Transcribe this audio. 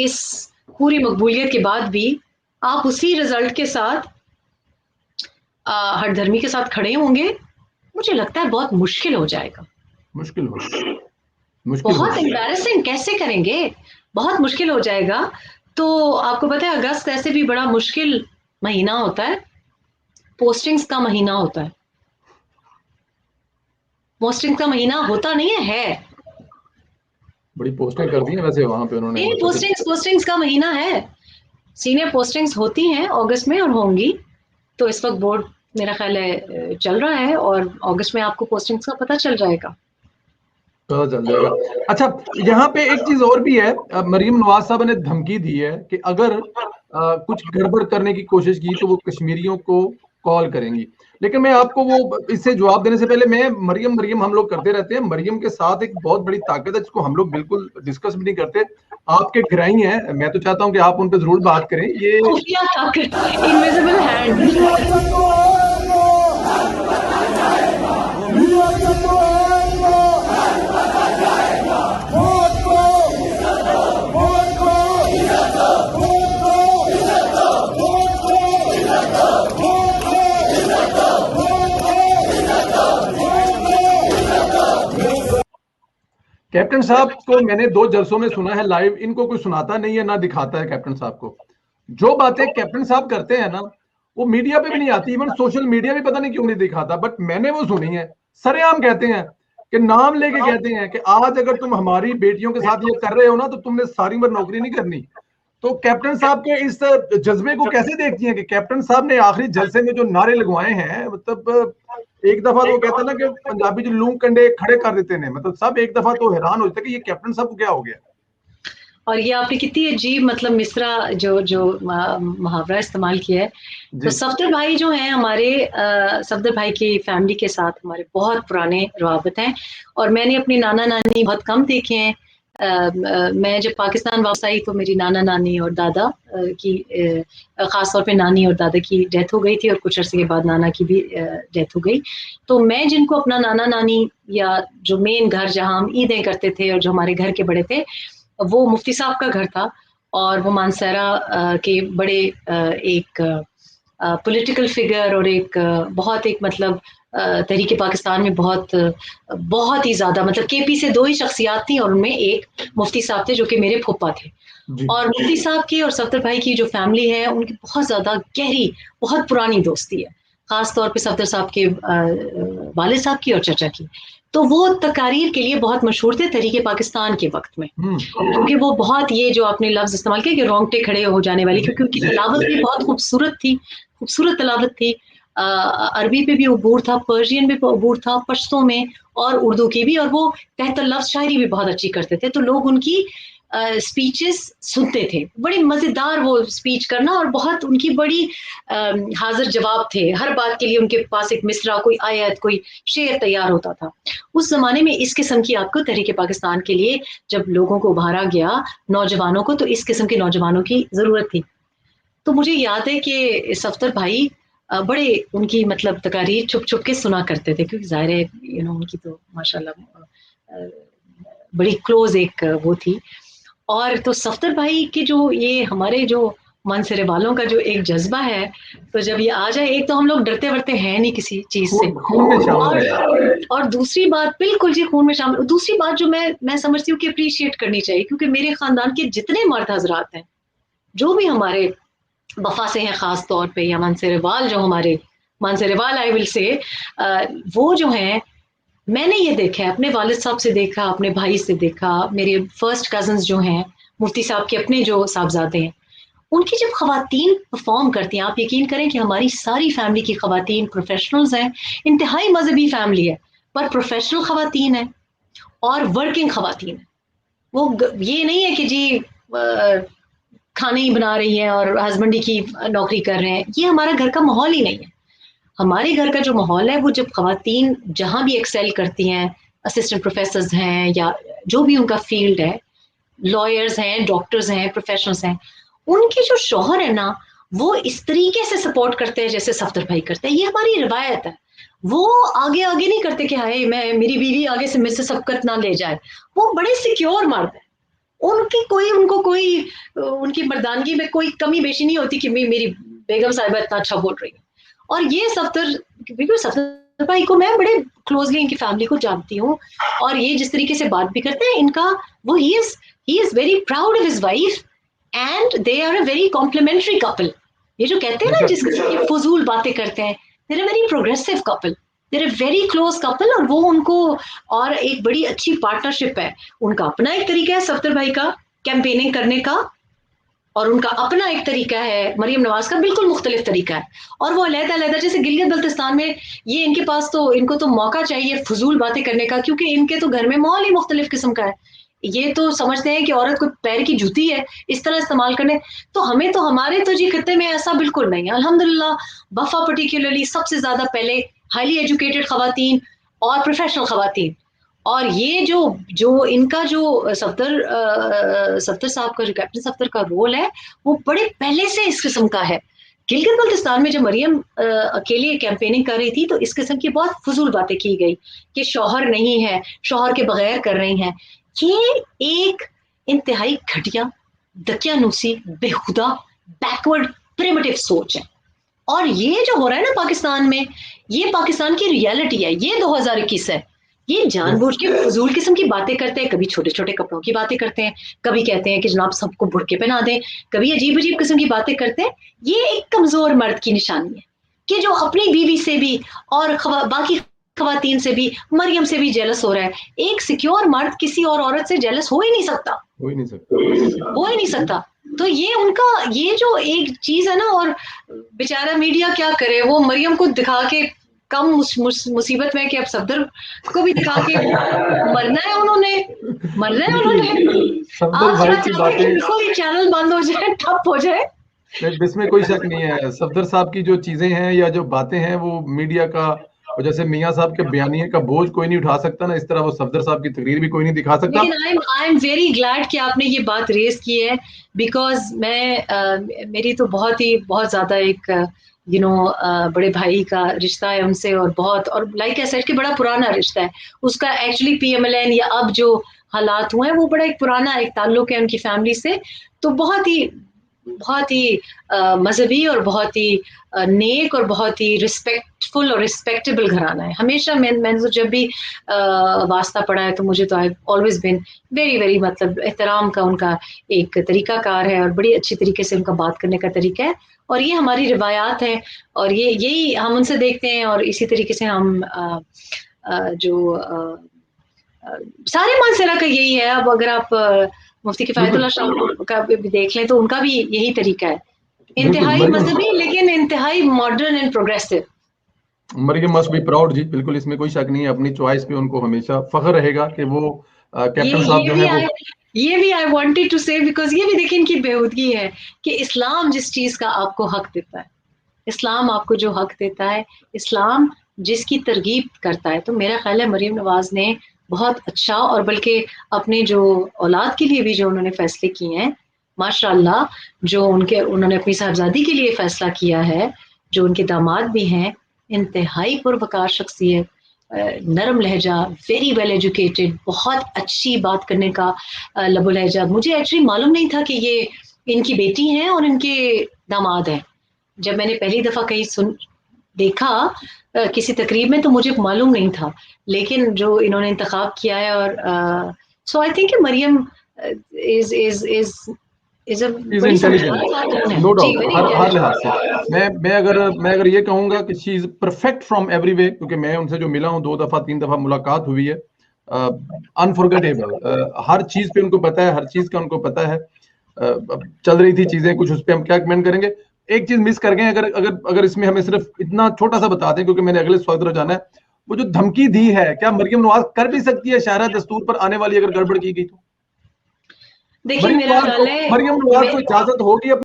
इस पूरी मकबूलियत के बाद भी आप उसी रिजल्ट के साथ हठधर्मी के साथ खड़े होंगे, मुझे लगता है बहुत मुश्किल हो जाएगा। मुश्किल होगा, बहुत एम्बैरेसिंग, कैसे करेंगे, बहुत मुश्किल हो जाएगा। तो आपको पता है अगस्त ऐसे भी बड़ा मुश्किल महीना होता है, पोस्टिंग्स का महीना होता है। पोस्टिंग का महीना होता नहीं है। बड़ी पोस्टें कर दी हैं वैसे वहां पे उन्होंने, नहीं, मतलब पोस्टिंग्स का महीना है। सीनियर पोस्टिंग्स होती हैं अगस्त में और होंगी। तो इस वक्त बोर्ड मेरा ख्याल है चल रहा है और अगस्त में आपको पोस्टिंग्स का पता चल जाएगा। पता चल जाएगा। अच्छा, यहाँ पे एक चीज और भी है, मरीम नवाज साहब ने धमकी दी है कि अगर कुछ गड़बड़ करने की कोशिश की तो वो कश्मीरियों को कॉल करेंगी। लेकिन मैं आपको वो इससे जवाब देने से पहले, मैं मरियम मरियम हम लोग करते रहते हैं, मरियम के साथ एक बहुत बड़ी ताकत है जिसको हम लोग बिल्कुल डिस्कस भी नहीं करते। आपके गिराई हैं, मैं तो चाहता हूं कि आप उन पर जरूर बात करें। ये खुफिया ताकत, इनविजिबल हैंड। कैप्टन साहब को मैंने 2 जलसों में सुना है लाइव, इनको कोई सुनाता नहीं है ना दिखाता है कैप्टन साहब को। जो बातें कैप्टन साहब करते हैं ना, वो मीडिया पे भी नहीं आती, इवन सोशल मीडिया भी पता नहीं क्यों नहीं दिखाता, बट मैंने वो सुनी है। सरेआम कहते हैं कि नाम लेके कहते हैं कि आज अगर तुम हमारी बेटियों के साथ ये कर रहे हो ना तो तुमने सारी उम्र नौकरी नहीं करनी। तो कैप्टन साहब के इस जज्बे को कैसे देखती हैं कि कैप्टन साहब ने आखिरी जलसे में जो नारे लगवाए हैं, मतलब एक दफा तो कहता ना कि पंजाबी जो लूं कंडे खड़े कर देते हैं, मतलब सब एक दफा तो हैरान हो जाते कि ये कैप्टन साहब को क्या हो गया। और ये आपने कितनी अजीब मतलब मिसरा जो जो मुहावरा इस्तेमाल किया है। तो जी सफदर भाई जो हैं हमारे, सफदर भाई की फैमिली के साथ हमारे बहुत पुराने रवाबत हैं। और मैंने अपनी नाना नानी बहुत कम देखे हैं। मैं जब पाकिस्तान वापस आई तो मेरी नाना नानी और दादा की ख़ास तौर पे नानी और दादा की डेथ हो गई थी और कुछ अरसे के बाद नाना की भी डेथ हो गई। तो मैं जिनको अपना नाना नानी या जो मेन घर जहाँ हम ईदें करते थे और जो हमारे घर के बड़े थे, वो मुफ्ती साहब का घर था। और वो मानसरा के बड़े एक पॉलिटिकल फिगर और एक बहुत एक मतलब तहरीक पाकिस्तान में बहुत बहुत ही ज्यादा मतलब केपी से दो ही शख्सियात थी और उनमें एक मुफ्ती साहब थे जो कि मेरे फूफा थे। जी और मुफ्ती साहब की और सफदर भाई की जो फैमिली है उनकी बहुत ज्यादा गहरी बहुत पुरानी दोस्ती है, खास तौर पे सफदर साहब के वालिद साहब की और चचा की। तो वो तकारीर के लिए बहुत मशहूर थे तहरीक पाकिस्तान के वक्त में, क्योंकि वो बहुत ये जो आपने लफ्ज इस्तेमाल किया कि रोंगटे खड़े हो जाने वाली, क्योंकि उनकी तलावत भी बहुत खूबसूरत थी, खूबसूरत तलावत थी। अरबी पे भी अबूर था, पर्शियन में भी अबूर था, पश्तो में और उर्दू की भी। और वो तहत लफ्ज शायरी भी बहुत अच्छी करते थे। तो लोग उनकी स्पीचेस सुनते थे, बड़े मजेदार वो स्पीच करना, और बहुत उनकी बड़ी हाजिर जवाब थे हर बात के लिए। उनके पास एक मिसरा, कोई आयत, कोई शेर तैयार होता था। उस जमाने में इस किस्म की आपको तहरीक पाकिस्तान के लिए जब लोगों को उभारा गया, नौजवानों को, तो इस किस्म के नौजवानों की जरूरत थी। तो मुझे याद है कि सफदर भाई बड़े उनकी मतलब तकारीर छुप छुप के सुना करते थे, क्योंकि जाहिर है उनकी तो माशाल्लाह बड़ी क्लोज एक वो थी। और तो सफदर भाई के जो ये हमारे जो मानसरे वालों का जो एक जज्बा है, तो जब ये आ जाए, एक तो हम लोग डरते वरते हैं नहीं किसी चीज से, खून में शामिल है। और दूसरी बात बिल्कुल जी खून में शामिल। दूसरी बात जो मैं समझती हूँ कि अप्रिशिएट करनी चाहिए, क्योंकि मेरे खानदान के जितने मर्द हजरात हैं जो भी हमारे वफा से हैं खास तौर पे, या मानसरेवाल जो हमारे मानसरेवाल आई विल से, वो जो हैं, मैंने ये देखा है, अपने वालिद साहब से देखा, अपने भाई से देखा, मेरे फर्स्ट कजन्स जो हैं, मुफ्ती साहब के अपने जो साहबजादे हैं, उनकी जब खवातीन परफॉर्म करती हैं, आप यकीन करें कि हमारी सारी फैमिली की खवातीन प्रोफेशनल्स हैं, इंतहाई मजहबी फैमिली है, पर प्रोफेशनल खवातीन है और वर्किंग खवातीन है। वो ये नहीं है कि जी खाने ही बना रही हैं और हस्बैंड ही की नौकरी कर रहे हैं, ये हमारा घर का माहौल ही नहीं है। हमारे घर का जो माहौल है वो जब खवातीन जहां भी एक्सेल करती हैं, असिस्टेंट प्रोफेसर हैं या जो भी उनका फील्ड है, लॉयर्स हैं, डॉक्टर्स हैं, प्रोफेशनल्स हैं, उनके जो शौहर है ना, वो इस तरीके से सपोर्ट करते हैं जैसे सफदर भाई करते हैं। ये हमारी रिवायत है। वो आगे आगे नहीं करते कि हाय मैं मेरी बीवी आगे से मुझसे सबकत ना ले जाए। वो बड़े सिक्योर मर्द है, उनको कोई उनकी मर्दानगी में कोई कमी बेशी नहीं होती कि मेरी बेगम साहिबा इतना अच्छा बोल रही है। और ये सफदर भाई को मैं बड़े क्लोजली इनकी फैमिली को जानती हूँ, और ये जिस तरीके से बात भी करते हैं इनका, वो he is very proud of his wife and they are a very complementary couple. ये जो कहते हैं ना जिस किस्म की फजूल बातें करते हैं, they're a very progressive couple, they're a very close couple, और वो उनको और एक बड़ी अच्छी पार्टनरशिप है। उनका अपना एक तरीका है सफदर भाई का कैंपेनिंग करने का, और उनका अपना एक तरीका है मरियम नवाज का, बिल्कुल मुख्तलिफ तरीका है। और वो अलग-अलग, जैसे गिलगित बल्तिस्तान में ये इनके पास तो इनको तो मौका चाहिए फजूल बातें करने का, क्योंकि इनके तो घर में माहौल ही मुख्तलिफ किस्म का है। ये तो समझते हैं कि औरत को पैर की जूती है इस तरह इस्तेमाल करने। तो हमें तो हमारे तो जी खत्ते में ऐसा बिल्कुल नहीं है अल्हम्दुलिल्लाह। बफा पर्टिकुलरली सबसे ज्यादा पहले हाईली एजुकेटेड खवातीन और प्रोफेशनल खवातीन, और ये जो जो इनका जो सफदर साहब का, जो कैप्टन सफदर का रोल है, वो बड़े पहले से इस किस्म का है। गिलगित बल्तिस्तान में जब मरियम अकेले कैंपेनिंग कर रही थी तो इस किस्म की बहुत फजूल बातें की गई कि शौहर नहीं है, शौहर के बगैर कर रही हैं। ये एक इंतहाई घटिया, दकियानूसी, बेहुदा, बैकवर्ड, प्रिमिटिव सोच है। और ये जो हो रहा है ना पाकिस्तान में, ये पाकिस्तान की रियलिटी है, ये 2021 है। ये जानबूझ के फजूल किस्म की बातें करते हैं, कभी छोटे छोटे कपड़ों की बातें करते हैं, कभी कहते हैं कि जनाब सबको बुर्के पहना दें, कभी अजीब अजीब किस्म की बातें करते हैं। ये एक कमजोर मर्द की निशानी है कि जो अपनी बीवी से भी और बाकी खवातीन से भी, मरियम से भी जेलस हो रहा है। एक सिक्योर मर्द किसी और औरत से जेलस हो ही नहीं सकता, हो ही नहीं सकता। तो ये उनका ये जो एक चीज है ना, और बेचारा मीडिया क्या करे, वो मरियम को दिखा के कम मुसीबत में कि अब सफदर को भी दिखा के मरना है उन्होंने। सफदर आप भाई थोड़ा की चाहते हैं कि बातें, बिल्कुल ये चैनल बंद हो जाए, ठप हो जाए। इसमें कोई शक नहीं है। सफदर साहब की जो चीजें हैं या जो बातें हैं वो मीडिया का, और जैसे मियां साहब के बयानिए का बोझ कोई नहीं उठा सकता ना, इस तरह वो सफदर साहब की तकरीर भी कोई नहीं दिखा सकता। लेकिन आई एम वेरी ग्लैड कि आपने ये बात रेज की है, बिकॉज मेरी तो बहुत ज्यादा एक बड़े भाई का रिश्ता है उनसे, और बहुत, और लाइक आई सेड कि बड़ा पुराना रिश्ता है उसका। एक्चुअली पीएमएलएन या अब जो हालात हुए हैं वो बड़ा एक पुराना एक ताल्लुक है उनकी फैमिली से। तो बहुत ही मजहबी और बहुत ही नेक और बहुत ही रिस्पेक्टफुल और रिस्पेक्टेबल घराना है। हमेशा मैंने तो जब भी वास्ता पड़ा है तो मुझे तो I always been very very, मतलब एहतराम का उनका एक तरीकाकार है, और बड़ी अच्छी तरीके से उनका बात करने का तरीका है। और ये हमारी रिवायात है, और ये यही हम उनसे देखते हैं, और इसी तरीके से हम जो सारे मानसरा का यही है। अब अगर आप मुफ्ती किफायतुल्लाह शाह का भी देख लें तो उनका भी यही तरीका है, इंतहाई मजहबी लेकिन इंतहाई modern and progressive. Maryam must be proud जी, बिल्कुल इसमें कोई शक नहीं है। अपनी चॉइस पे उनको हमेशा फख्र रहेगा कि वो कैप्टन साहब जो है वो, ये भी आई वांटेड टू से, बिकॉज ये भी देखिए इनकी बेहूदगी है कि इस्लाम जिस चीज का आपको हक देता है, इस्लाम आपको जो हक देता है, इस्लाम जिसकी तरगीब करता है, तो मेरा ख्याल है मरियम नवाज ने बहुत अच्छा, और बल्कि अपने जो औलाद के लिए भी जो उन्होंने फैसले किए हैं माशाल्लाह, जो उन्होंने अपनी साहबजादी के लिए फैसला किया है, जो उनके दामाद भी हैं, इंतहाई पुरवकार शख्सियत, नरम लहजा, वेरी वेल एजुकेटेड, बहुत अच्छी बात करने का लबो लहजा। मुझे एक्चुअली मालूम नहीं था कि ये इनकी बेटी हैं और इनके दामाद हैं। जब मैंने पहली दफा कहीं देखा किसी तकरीब में, तो मुझे मालूम नहीं था, लेकिन जो इन्होंने इंतखाब किया है, और so I think Maryam is is is is uh is बड़ी इंटेलिजेंट, समझदार खातून है नो जी, डाउट, वेरी हर लिहाज से। इंटेलिजेंट। मैं अगर ये कहूंगा कि she is perfect from every way, क्योंकि मैं उनसे जो मिला हूं 2 दफा 3 दफा मुलाकात हुई है, अनफॉरगेटेबल। हर चीज पे उनको पता है, हर चीज का उनको पता है। चल रही थी चीजें कुछ, उस पर हम क्या कमेंट करेंगे। एक चीज मिस कर गए, अगर अगर अगर इसमें हमें सिर्फ इतना छोटा सा बता दें, क्योंकि मैंने अगले सवाल की तरफ जाना है। वो जो धमकी दी है, क्या मरियम नवाज कर भी सकती है शायरा दस्तूर पर आने वाली अगर गड़बड़ की गई तो? देखिए मेरा ख्याल है मरियम नवाज को इजाजत होगी